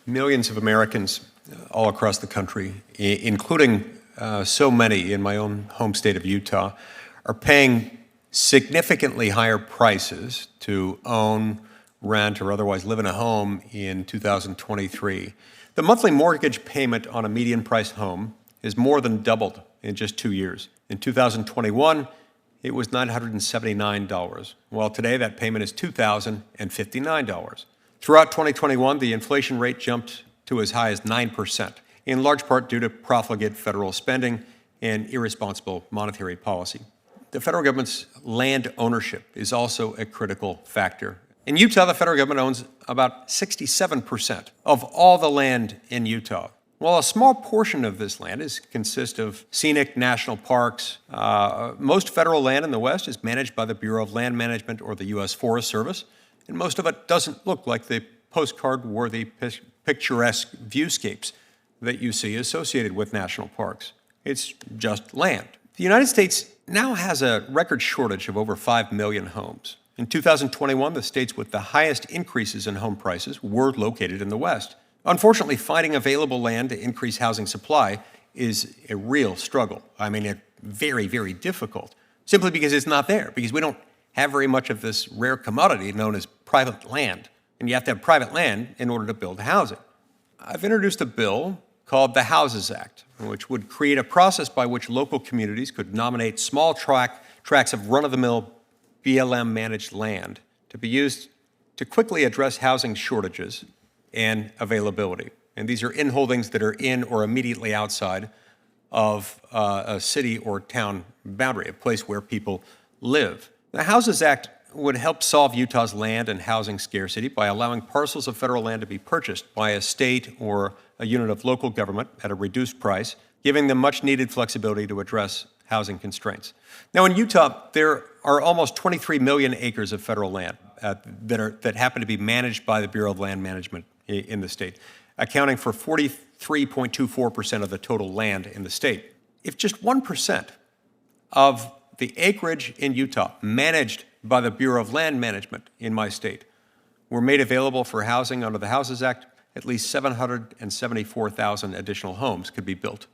Millions of Americans all across the country, including so many in my own home state of Utah, are paying significantly higher prices to own, rent, or otherwise live in a home in 2023. The monthly mortgage payment on a median-priced home is more than doubled in just 2 years. In 2021, it was $979, while today that payment is $2,059. Throughout 2021, the inflation rate jumped to as high as 9%, in large part due to profligate federal spending and irresponsible monetary policy. The federal government's land ownership is also a critical factor. In Utah, the federal government owns about 67% of all the land in Utah. While a small portion of this land consists of scenic national parks, most federal land in the West is managed by the Bureau of Land Management or the U.S. Forest Service, and most of it doesn't look like the postcard-worthy, picturesque viewscapes that you see associated with national parks. It's just land. The United States now has a record shortage of over 5 million homes. In 2021, the states with the highest increases in home prices were located in the West. Unfortunately, finding available land to increase housing supply is a real struggle. I mean, it's very, very difficult, simply because it's not there, because we don't have very much of this rare commodity known as private land. And you have to have private land in order to build housing. I've introduced a bill called the Houses Act, which would create a process by which local communities could nominate small tracts of run-of-the-mill BLM-managed land to be used to quickly address housing shortages and availability. And these are inholdings that are in or immediately outside of a city or town boundary, a place where people live. The Houses Act would help solve Utah's land and housing scarcity by allowing parcels of federal land to be purchased by a state or a unit of local government at a reduced price, giving them much-needed flexibility to address housing constraints. Now, in Utah, there are almost 23 million acres of federal land that happen to be managed by the Bureau of Land Management in the state, accounting for 43.24% of the total land in the state. If just 1% of the acreage in Utah managed by the Bureau of Land Management in my state were made available for housing under the Houses Act, at least 774,000 additional homes could be built.